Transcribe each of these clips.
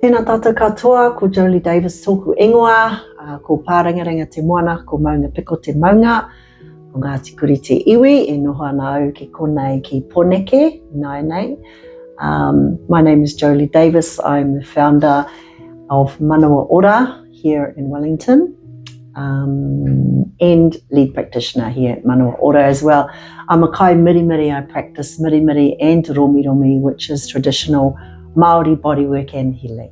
Tēnā tātou katoa, ko Jolie Davis tōku ingoa, ko pārangaranga te moana, ko maunga piko te maunga, ko ngā tikuri te iwi, e noho ana au ki konei ki Poneke, nei. My name is Jolie Davis. I'm the founder of Manawa Ora here in Wellington, and lead practitioner here at Manawa Ora as well. I'm a kai mirimiri. I practice mirimiri and romi, which is traditional Māori bodywork and healing.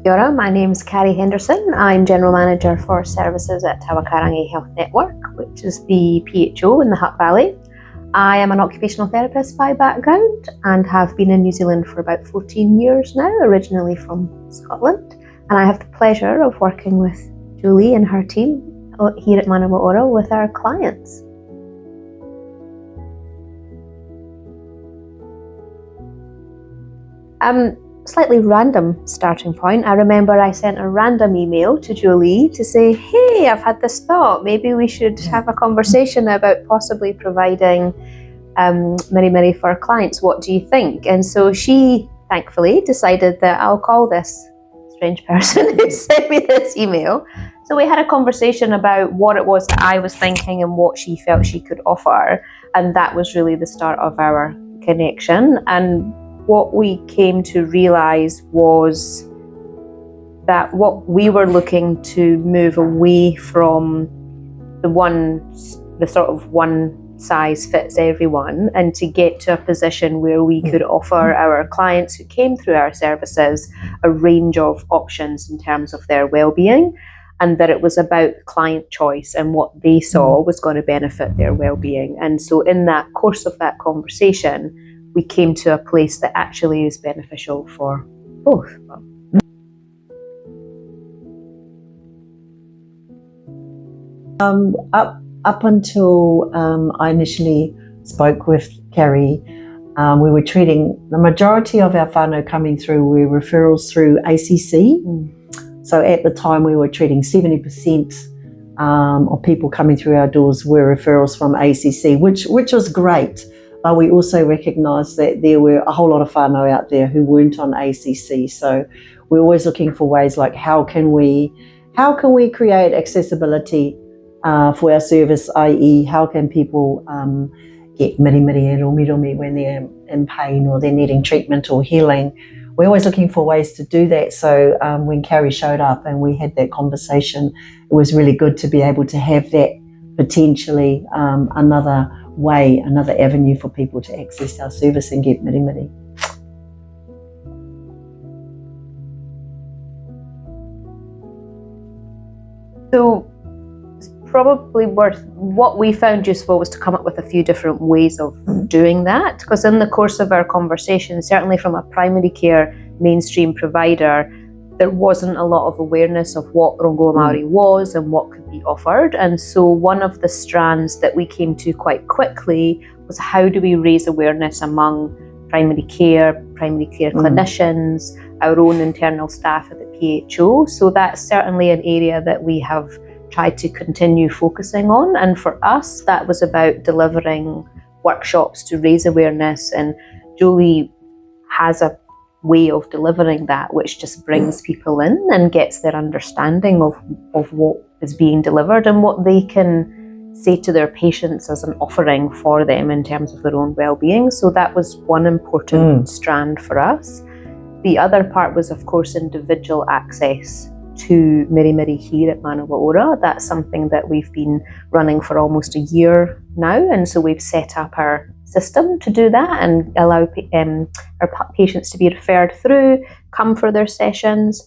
Kia ora, my name is Carrie Henderson. I'm General Manager for Services at Awakairangi Health Network, which is the PHO in the Hutt Valley. I am an occupational therapist by background and have been in New Zealand for about 14 years now, originally from Scotland. And I have the pleasure of working with Jolie and her team here at Manawa Ora with our clients. Slightly random starting point. I remember I sent a random email to Jolie to say, hey, I've had this thought, maybe we should have a conversation about possibly providing mirimiri for our clients. What do you think? And so she thankfully decided that I'll call this strange person who sent me this email. So we had a conversation about what it was that I was thinking and what she felt she could offer. And that was really the start of our connection. And what we came to realize was that what we were looking to move away from the sort of one size fits everyone, and to get to a position where we could offer our clients who came through our services a range of options in terms of their well-being, and that it was about client choice and what they saw was going to benefit their well-being. And so in that course of that conversation, we came to a place that actually is beneficial for both. Up until I initially spoke with Carrie, we were treating the majority of our whānau coming through were referrals through ACC. So at the time we were treating 70% of people coming through our doors were referrals from ACC, which was great. But we also recognised that there were a whole lot of whānau out there who weren't on ACC. So we're always looking for ways like how can we create accessibility for our service, i.e. how can people get mirimiri and romi when they're in pain or they're needing treatment or healing. We're always looking for ways to do that. So when Carrie showed up and we had that conversation, it was really good to be able to have that potentially another avenue for people to access our service and get mirimiri. So it's probably what we found useful was to come up with a few different ways of doing that, because in the course of our conversation, certainly from a primary care mainstream provider, there wasn't a lot of awareness of what Rongoā Māori was and what could be offered. And so one of the strands that we came to quite quickly was how do we raise awareness among primary care clinicians, our own internal staff at the PHO. So that's certainly an area that we have tried to continue focusing on. And for us, that was about delivering workshops to raise awareness. And Jolie has a way of delivering that which just brings people in and gets their understanding of what is being delivered and what they can say to their patients as an offering for them in terms of their own well-being. So that was one important strand for us. The other part was, of course, individual access to mirimiri here at Manawa Ora. That's something that we've been running for almost a year now, and so we've set up our system to do that and allow our patients to be referred through, come for their sessions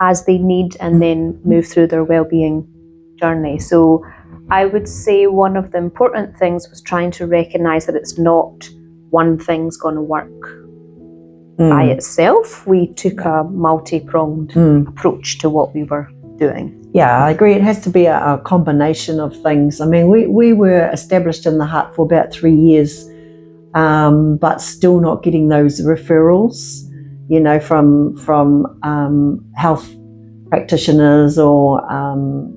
as they need, and then move through their well-being journey. So I would say one of the important things was trying to recognise that it's not one thing's going to work by itself. We took a multi-pronged approach to what we were doing. Yeah, I agree. It has to be a combination of things. I mean, we were established in the Hutt for about 3 years, but still not getting those referrals, from health practitioners or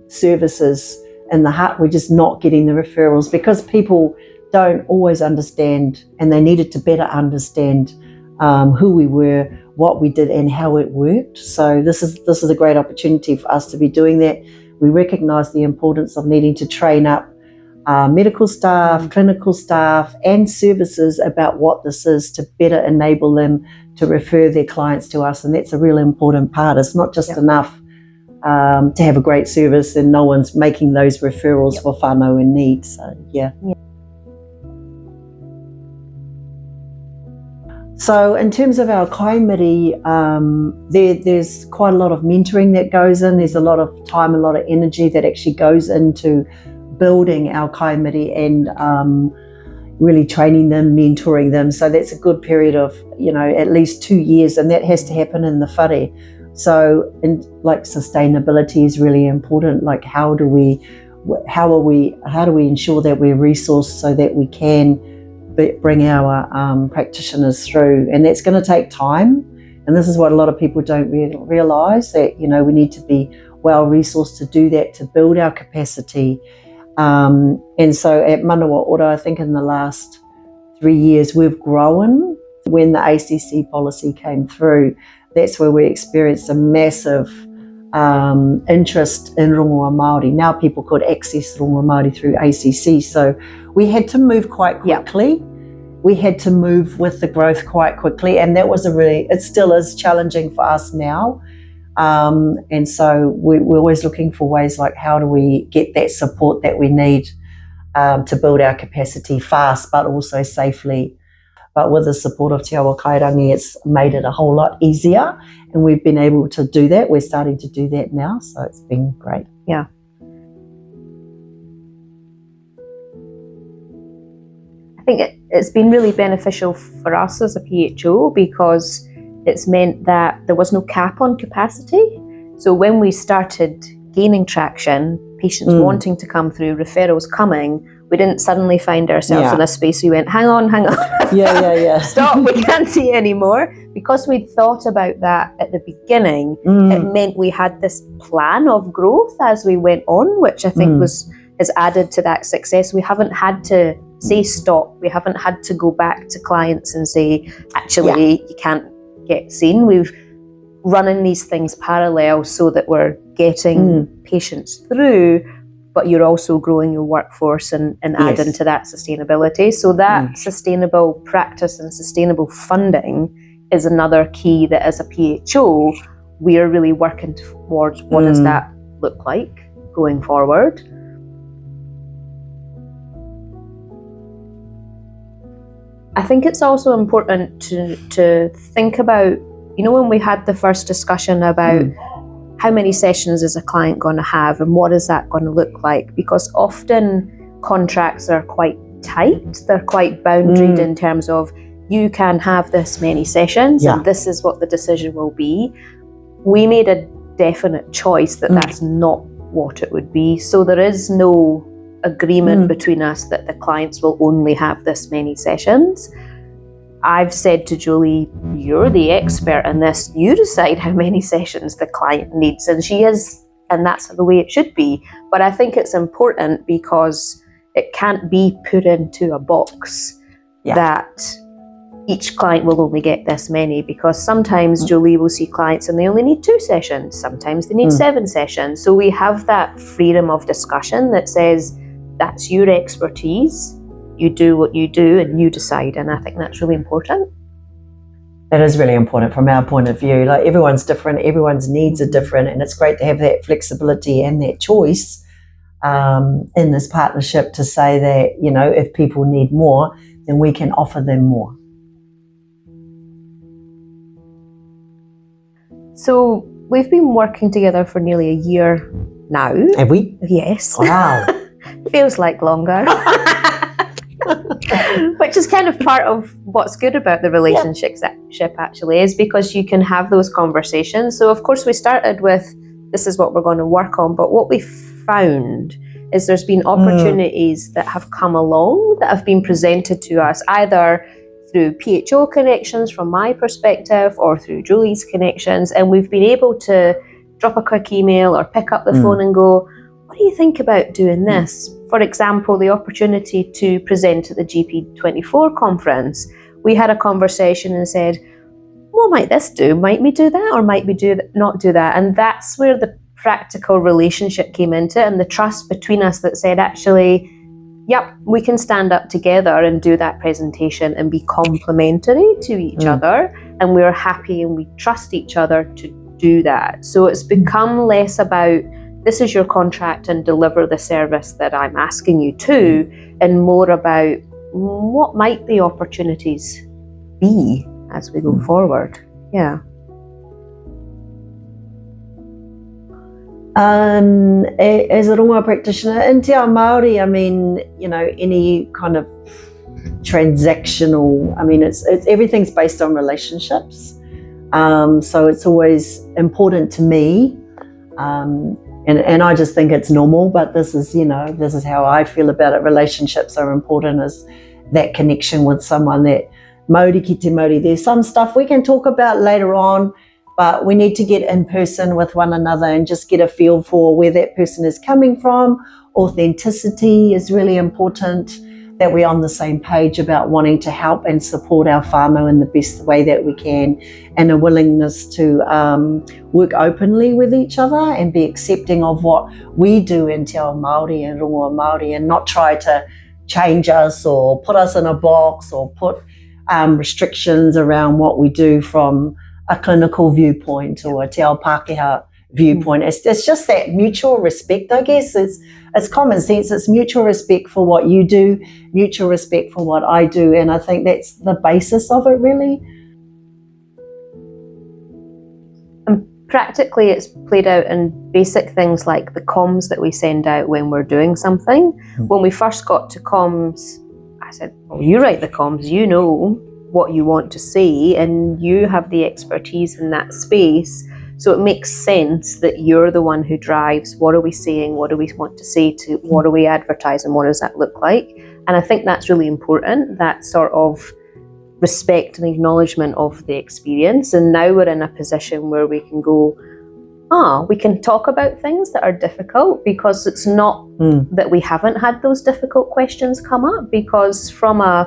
services in the Hutt. We're just not getting the referrals because people don't always understand, and they needed to better understand who we were, what we did, and how it worked. So this is a great opportunity for us to be doing that. We recognise the importance of needing to train up medical staff, clinical staff, and services about what this is to better enable them to refer their clients to us, and that's a really important part. It's not just enough to have a great service and no one's making those referrals for whānau in need. So So in terms of our kaimiri, there's quite a lot of mentoring that goes in. There's a lot of time, a lot of energy that actually goes into building our kaimiri and really training them, mentoring them. So that's a good period of, at least 2 years, and that has to happen in the whare. So sustainability is really important. Like how do we ensure that we're resourced so that we can bring our practitioners through, and that's going to take time. And this is what a lot of people don't realise, that we need to be well resourced to do that, to build our capacity. And so at Manawa Ora, I think in the last 3 years we've grown. When the ACC policy came through, that's where we experienced a massive interest in Rongoā Māori. Now people could access Rongoā Māori through ACC, so we had to move quite quickly. We had to move with the growth quite quickly, and that was it still is challenging for us now. And so we're always looking for ways like how do we get that support that we need to build our capacity fast but also safely. But with the support of Te Awakairangi, it's made it a whole lot easier, and we've been able to do that. We're starting to do that now, so it's been great. Yeah. I think it's been really beneficial for us as a PHO because it's meant that there was no cap on capacity. So when we started gaining traction, patients wanting to come through, referrals coming, we didn't suddenly find ourselves in a space we went, hang on. Stop, we can't see anymore. Because we'd thought about that at the beginning, it meant we had this plan of growth as we went on, which I think has added to that success. We haven't had to say stop. We haven't had to go back to clients and say, actually, you can't get seen. We've running these things parallel so that we're getting patients through, but you're also growing your workforce and adding to that sustainability. So that sustainable practice and sustainable funding is another key that as a PHO, we're really working towards. What does that look like going forward? I think it's also important to think about, when we had the first discussion about how many sessions is a client going to have and what is that going to look like, because often contracts are quite tight, they're quite boundaried in terms of you can have this many sessions and this is what the decision will be. We made a definite choice that that's not what it would be, so there is no agreement between us that the clients will only have this many sessions. I've said to Jolie, you're the expert in this, you decide how many sessions the client needs, and she is, and that's the way it should be. But I think it's important because it can't be put into a box that each client will only get this many, because sometimes Jolie will see clients and they only need 2 sessions, sometimes they need 7 sessions. So we have that freedom of discussion that says, that's your expertise, you do what you do and you decide, and I think that's really important. That is really important from our point of view. Like, everyone's different, everyone's needs are different, and it's great to have that flexibility and that choice in this partnership to say that, if people need more, then we can offer them more. So we've been working together for nearly a year now. Have we? Yes. Wow. Feels like longer. Which is kind of part of what's good about the relationship actually, is because you can have those conversations. So of course we started with, this is what we're going to work on, but what we found is there's been opportunities that have come along that have been presented to us either through PHO connections from my perspective or through Jolie's connections, and we've been able to drop a quick email or pick up the phone and go, what do you think about doing this? For example, the opportunity to present at the GP24 conference. we had a conversation and said, what might this do? Might we do that, or might we not do that? And that's where the practical relationship came into it, and the trust between us that said, actually, yep, we can stand up together and do that presentation and be complementary to each other, and we're happy and we trust each other to do that. So it's become less about, this is your contract and deliver the service that I'm asking you to, and more about what might the opportunities be as we go forward. Yeah. As a rongoā practitioner in Te Ao Māori, I mean, you know, any kind of transactional, I mean, it's everything's based on relationships. So it's always important to me. And I just think it's normal, but this is, you know, this is how I feel about it. Relationships are important, as that connection with someone, that Māori ki te Māori. There's some stuff we can talk about later on, but we need to get in person with one another and just get a feel for where that person is coming from. Authenticity is really important, that we're on the same page about wanting to help and support our whānau in the best way that we can, and a willingness to work openly with each other and be accepting of what we do in Te Ao Māori and Rongoā Māori, and not try to change us or put us in a box or put restrictions around what we do from a clinical viewpoint or a Te Ao Pākehā viewpoint. It's just that mutual respect, I guess. It's common sense. It's mutual respect for what you do, mutual respect for what I do, and I think that's the basis of it, really. And practically it's played out in basic things like the comms that we send out when we're doing something. When we first got to comms, I said, well, you write the comms, you know what you want to say, and you have the expertise in that space. So it makes sense that you're the one who drives, what are we saying, what do we want to say, to what do we advertise, and what does that look like? And I think that's really important, that sort of respect and acknowledgement of the experience. And now we're in a position where we can go, we can talk about things that are difficult, because it's not that we haven't had those difficult questions come up, because from a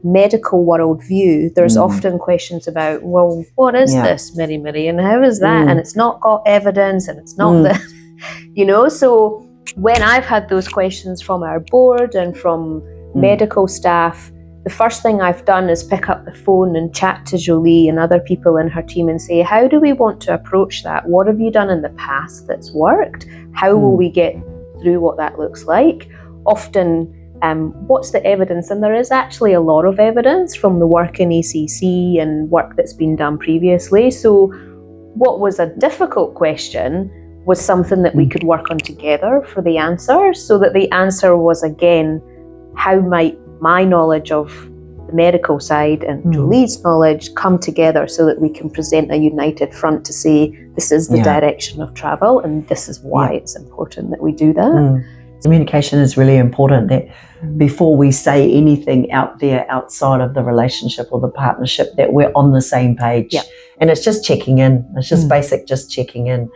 medical world view, there's often questions about, well, what is this, Miri, and how is that? And it's not got evidence, and it's not that, you know. So when I've had those questions from our board and from medical staff, the first thing I've done is pick up the phone and chat to Jolie and other people in her team and say, how do we want to approach that? What have you done in the past that's worked? How will we get through what that looks like? Often, what's the evidence? And there is actually a lot of evidence from the work in ACC and work that's been done previously. So what was a difficult question was something that we could work on together for the answer, so that the answer was, again, how might my knowledge of the medical side and Jolie's knowledge come together so that we can present a united front to say, this is the direction of travel, and this is why it's important that we do that. Communication is really important, that before we say anything out there outside of the relationship or the partnership, that we're on the same page. And it's just checking in. It's just basic, just checking in.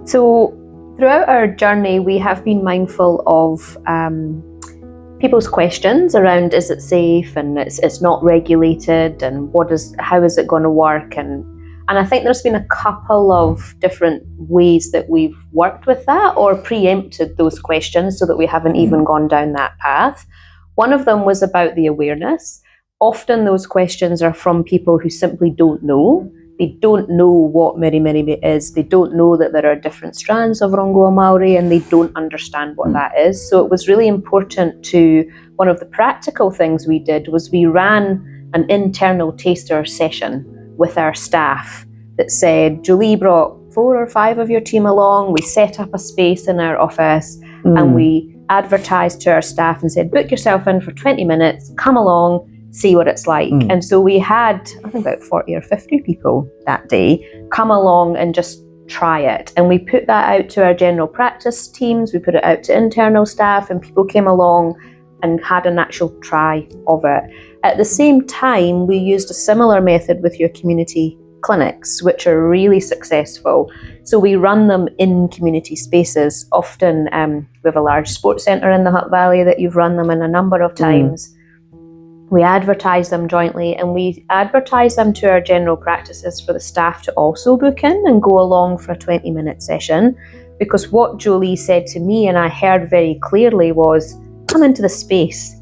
So throughout our journey, we have been mindful of people's questions around, is it safe, and it's not regulated, and how is it going to work, and I think there's been a couple of different ways that we've worked with that, or preempted those questions so that we haven't even gone down that path. One of them was about the awareness. Often those questions are from people who simply don't know. They don't know what Miri is. They don't know that there are different strands of Rongoā Māori, and they don't understand what that is. So it was really important one of the practical things we did was we ran an internal taster session with our staff that said, Jolie brought 4 or 5 of your team along. We set up a space in our office and we advertised to our staff and said, book yourself in for 20 minutes, come along, see what it's like. And so we had, I think, about 40 or 50 people that day come along and just try it. And we put that out to our general practice teams, we put it out to internal staff, and people came along and had an actual try of it. At the same time, we used a similar method with your community clinics, which are really successful. So we run them in community spaces. Often we have a large sports centre in the Hutt Valley that you've run them in a number of times. We advertise them jointly, and we advertise them to our general practices for the staff to also book in and go along for a 20-minute session. Because what Jolie said to me, and I heard very clearly, was come into the space,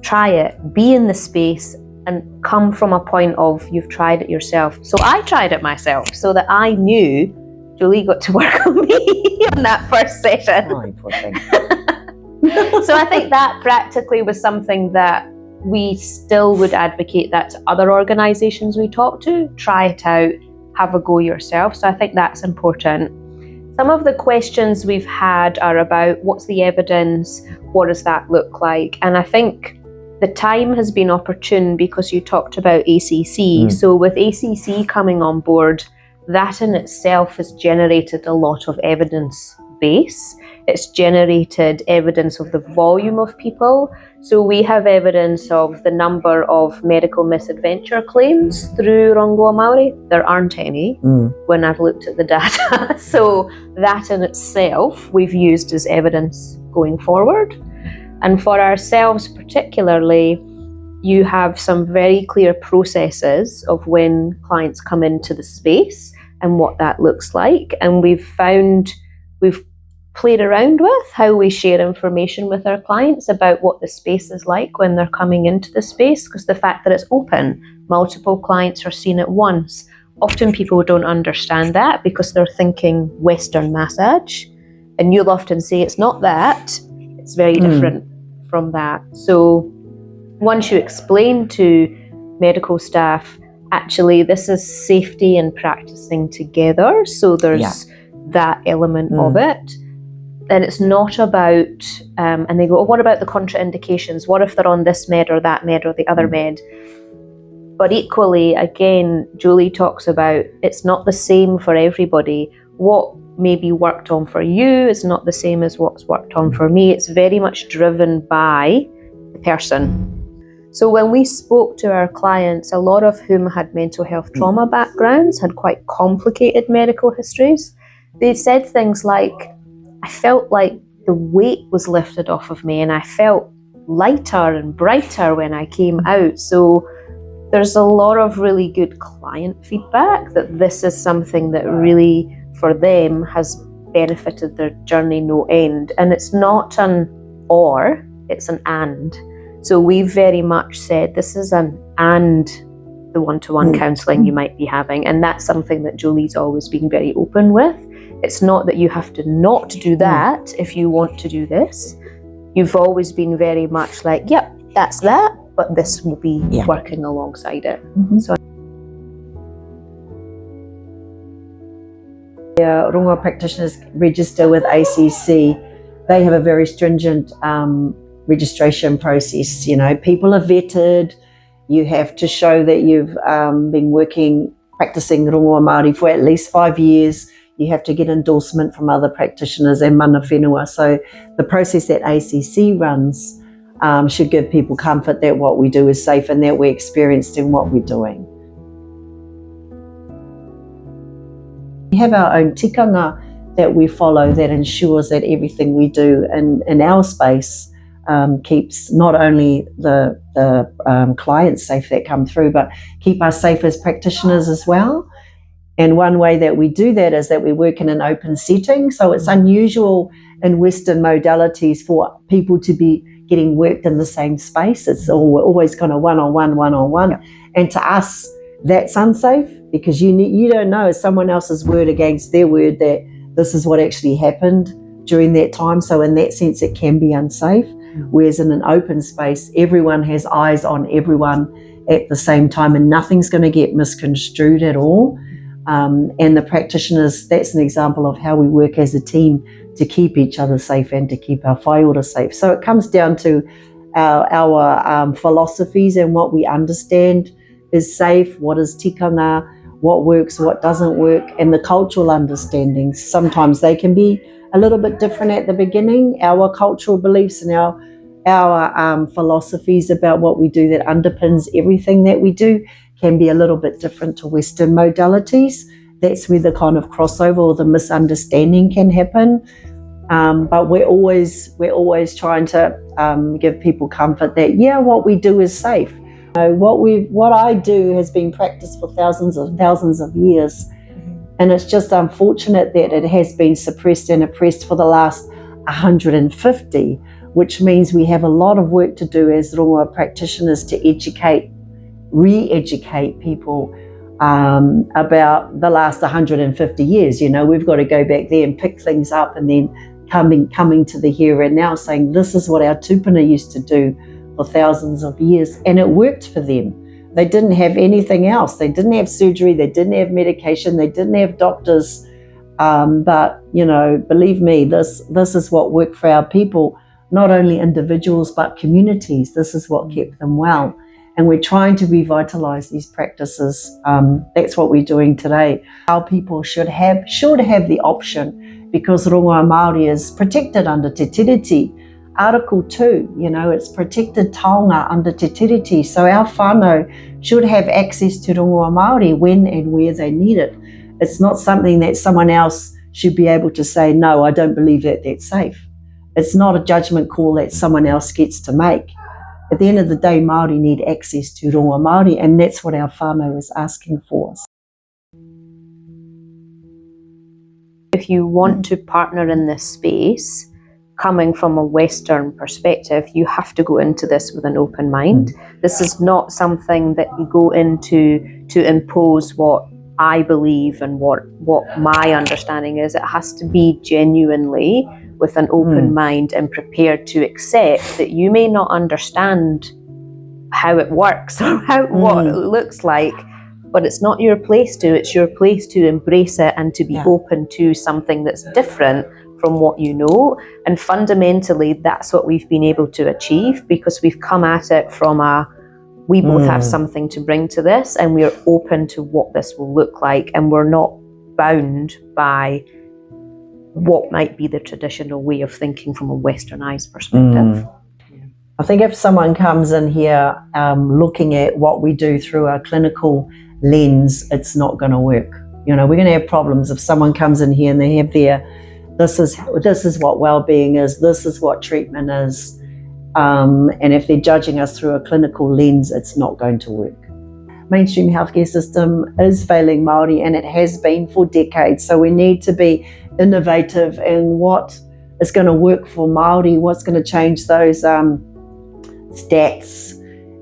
try it, be in the space, and come from a point of you've tried it yourself. So I tried it myself so that I knew. Jolie got to work on me on that first session. Oh, poor thing. So I think that practically was something that we still would advocate that to other organisations we talk to. Try it out, have a go yourself. So I think that's important. Some of the questions we've had are about what's the evidence, what does that look like? And I think the time has been opportune because you talked about ACC. So with ACC coming on board, that in itself has generated a lot of evidence base. It's generated evidence of the volume of people. So we have evidence of the number of medical misadventure claims through Rongoā Māori. There aren't any when I've looked at the data. So that in itself we've used as evidence going forward. And for ourselves particularly, you have some very clear processes of when clients come into the space and what that looks like. And we've played around with how we share information with our clients about what the space is like when they're coming into the space, because the fact that it's open, multiple clients are seen at once. Often people don't understand that because they're thinking Western massage, and you'll often say it's not that, it's very different from that. So once you explain to medical staff, actually this is safety and practicing together, so there's that element of it, then it's not about, and they go, oh, what about the contraindications? What if they're on this med or that med or the other med? But equally, again, Jolie talks about it's not the same for everybody. What maybe worked on for you is not the same as what's worked on for me. It's very much driven by the person. So when we spoke to our clients, a lot of whom had mental health trauma backgrounds, had quite complicated medical histories, they said things like, I felt like the weight was lifted off of me and I felt lighter and brighter when I came out. So there's a lot of really good client feedback that this is something that really, for them, has benefited their journey no end. And it's not an or, it's an and. So we very much said this is an and the one-to-one counselling you might be having. And that's something that Jolie's always been very open with. It's not that you have to not do that if you want to do this. You've always been very much like, yep, that's that, but this will be working alongside it. So Rongoā practitioners register with ACC. They have a very stringent registration process. You know, people are vetted. You have to show that you've been practicing Rongoā Māori for at least 5 years. You have to get endorsement from other practitioners and mana whenua. So the process that ACC runs should give people comfort that what we do is safe and that we're experienced in what we're doing. We have our own tikanga that we follow that ensures that everything we do in our space keeps not only the clients safe that come through, but keep us safe as practitioners as well. And one way that we do that is that we work in an open setting. So it's unusual in Western modalities for people to be getting worked in the same space. It's always kind of one-on-one. Yeah. And to us, that's unsafe because you don't know, is someone else's word against their word that this is what actually happened during that time. So in that sense, it can be unsafe. Whereas in an open space, everyone has eyes on everyone at the same time and nothing's going to get misconstrued at all. And the practitioners, that's an example of how we work as a team to keep each other safe and to keep our whaiora safe. So it comes down to our philosophies and what we understand is safe, what is tikanga, what works, what doesn't work, and the cultural understandings. Sometimes they can be a little bit different at the beginning. Our cultural beliefs and our philosophies about what we do that underpins everything that we do can be a little bit different to Western modalities. That's where the kind of crossover or the misunderstanding can happen. But we're always trying to give people comfort that, what we do is safe. What I do has been practiced for thousands of years. And it's just unfortunate that it has been suppressed and oppressed for the last 150, which means we have a lot of work to do as Rongoā practitioners to re-educate people about the last 150 years. We've got to go back there and pick things up, and then coming to the here and now, saying this is what our tupuna used to do for thousands of years, and it worked for them. They didn't have anything else. They didn't have surgery. They didn't have medication. They didn't have doctors. But believe me, this is what worked for our people, not only individuals, but communities. This is what kept them well. And we're trying to revitalize these practices. That's what we're doing today. Our people should have the option, because Rongoā Māori is protected under Te Tiriti. Article 2, it's protected taonga under Te Tiriti. So our whānau should have access to Rongoā Māori when and where they need it. It's not something that someone else should be able to say, no, I don't believe that that's safe. It's not a judgment call that someone else gets to make. At the end of the day, Māori need access to Rongoā Māori, and that's what our whānau is asking for. If you want to partner in this space, coming from a Western perspective, you have to go into this with an open mind. This is not something that you go into to impose what I believe and what my understanding is. It has to be genuinely with an open mind and prepared to accept that you may not understand how it works or what it looks like, but it's not your place to. It's your place to embrace it and to be open to something that's different from what you know. And fundamentally, that's what we've been able to achieve, because we've come at it from we both have something to bring to this, and we're open to what this will look like, and we're not bound by what might be the traditional way of thinking from a westernized perspective. I think if someone comes in here looking at what we do through a clinical lens, it's not going to work. We're going to have problems if someone comes in here and they have their this is what well-being is, this is what treatment is, and if they're judging us through a clinical lens, it's not going to work. Mainstream healthcare system is failing Māori, and it has been for decades, so we need to be innovative in what is going to work for Māori, what's going to change those stats.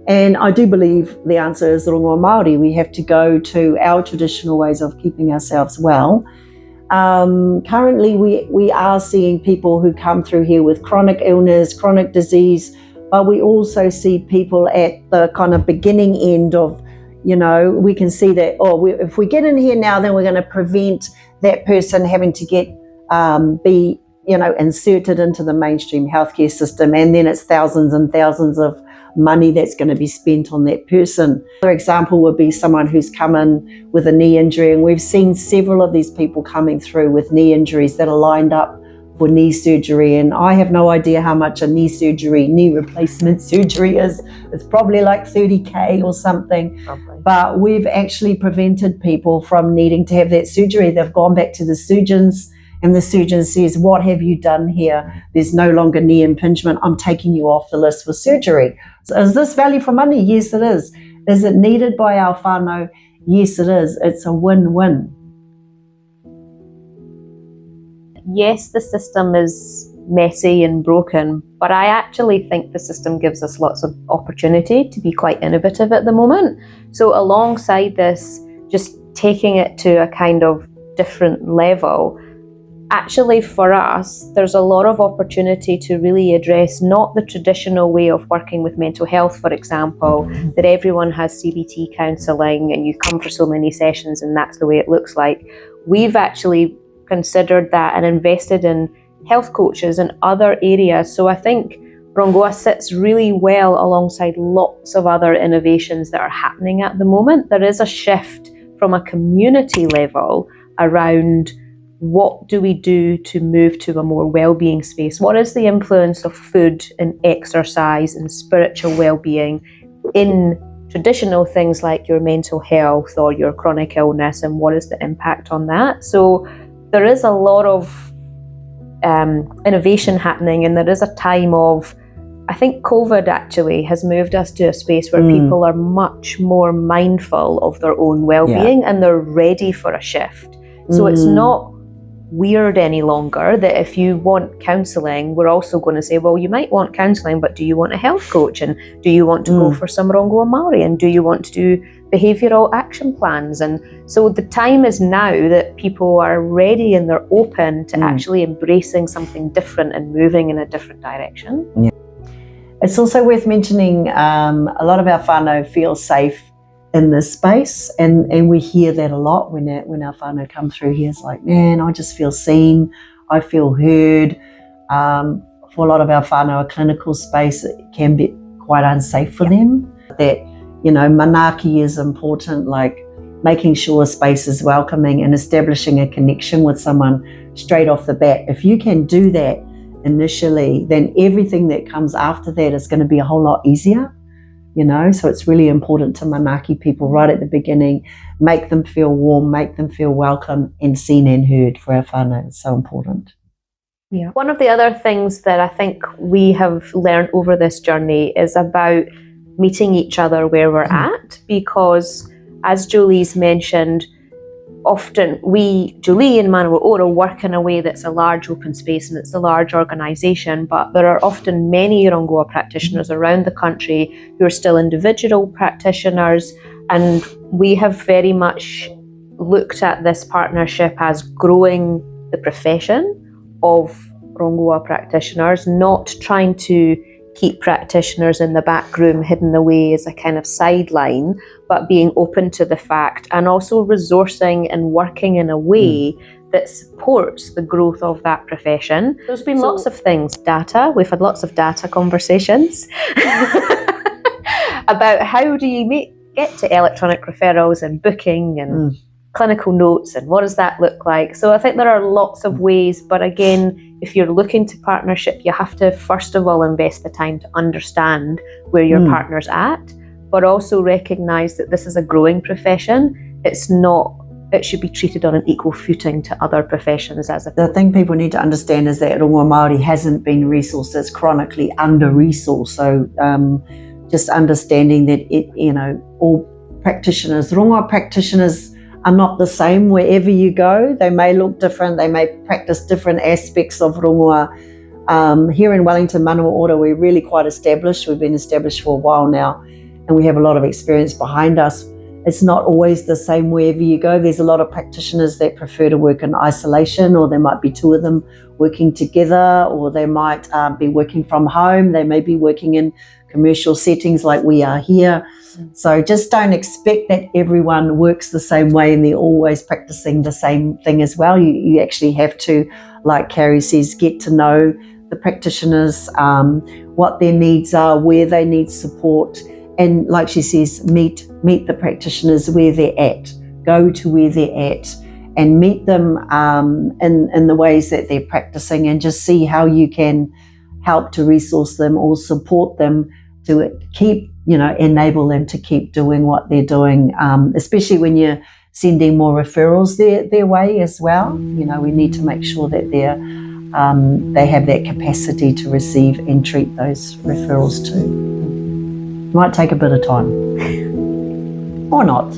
And I do believe the answer is Rongoā Māori. We have to go to our traditional ways of keeping ourselves well. Currently, we are seeing people who come through here with chronic illness, chronic disease, but we also see people at the kind of beginning end of, we can see that, if we get in here now, then we're going to prevent that person having to be inserted into the mainstream healthcare system, and then it's thousands and thousands of money that's going to be spent on that person. Another example would be someone who's come in with a knee injury, and we've seen several of these people coming through with knee injuries that are lined up for knee surgery, and I have no idea how much a knee replacement surgery is. It's probably like 30k or something. But we've actually prevented people from needing to have that surgery. They've gone back to the surgeons, and the surgeon says, what have you done here? There's no longer knee impingement. I'm taking you off the list for surgery. So is this value for money? Yes, it is. Is it needed by our whānau? Yes, it is. It's a win-win. Yes, the system is messy and broken, but I actually think the system gives us lots of opportunity to be quite innovative at the moment. So alongside this, just taking it to a kind of different level, actually for us, there's a lot of opportunity to really address not the traditional way of working with mental health, for example, that everyone has CBT counselling and you come for so many sessions and that's the way it looks like. We've actually considered that and invested in health coaches and other areas. So I think Rongoā sits really well alongside lots of other innovations that are happening at the moment. There is a shift from a community level around what do we do to move to a more well-being space? What is the influence of food and exercise and spiritual well-being in traditional things like your mental health or your chronic illness and what is the impact on that. So there is a lot of innovation happening, and there is a time of, I think COVID actually has moved us to a space where people are much more mindful of their own well-being and they're ready for a shift. So it's not weird any longer that if you want counselling, we're also going to say, well, you might want counselling, but do you want a health coach? And do you want to go for some Rongoā Māori? And do you want to do behavioural action plans? And so the time is now that people are ready and they're open to actually embracing something different and moving in a different direction. Yeah. It's also worth mentioning a lot of our whānau feel safe in this space, and we hear that a lot when our whānau come through here. It's like, man, I just feel seen, I feel heard. For a lot of our whānau, a clinical space, it can be quite unsafe for them. That, you know, manaaki is important, like making sure a space is welcoming and establishing a connection with someone straight off the bat. If you can do that initially, then everything that comes after that is going to be a whole lot easier. You know, so it's really important to manaaki people right at the beginning, make them feel warm, make them feel welcome and seen and heard for our whānau. It's so important. Yeah. One of the other things that I think we have learned over this journey is about meeting each other where we're at, because as Jolie's mentioned, often we, Jolie and Manawa, work in a way that's a large open space and it's a large organisation, but there are often many Rongoā practitioners around the country who are still individual practitioners, and we have very much looked at this partnership as growing the profession of Rongoā practitioners, not trying to keep practitioners in the back room hidden away as a kind of sideline, but being open to the fact and also resourcing and working in a way that supports the growth of that profession. There's been lots of things, data, we've had lots of data conversations about how do you get to electronic referrals and booking and clinical notes and what does that look like. So I think there are lots of ways, but again, if you're looking to partnership, you have to first of all invest the time to understand where your partner's at, but also recognise that this is a growing profession. It should be treated on an equal footing to other professions. The thing people need to understand is that Rongoā Māori hasn't been resourced, it's chronically under-resourced. So just understanding that all practitioners, Rongoā practitioners, are not the same wherever you go. They may look different, they may practice different aspects of rongoā. Here in Wellington, Manawa, we're really quite established. We've been established for a while now, and we have a lot of experience behind us. It's not always the same wherever you go. There's a lot of practitioners that prefer to work in isolation, or there might be two of them working together, or they might be working from home. They may be working in commercial settings like we are here. So just don't expect that everyone works the same way and they're always practicing the same thing as well. You actually have to, like Carrie says, get to know the practitioners, what their needs are, where they need support, and like she says, meet the practitioners where they're at. Go to where they're at and meet them in the ways that they're practicing, and just see how you can help to resource them or support them to keep, enable them to keep doing what they're doing, especially when you're sending more referrals their way as well. We need to make sure that they have that capacity to receive and treat those referrals too. Might take a bit of time. Or not.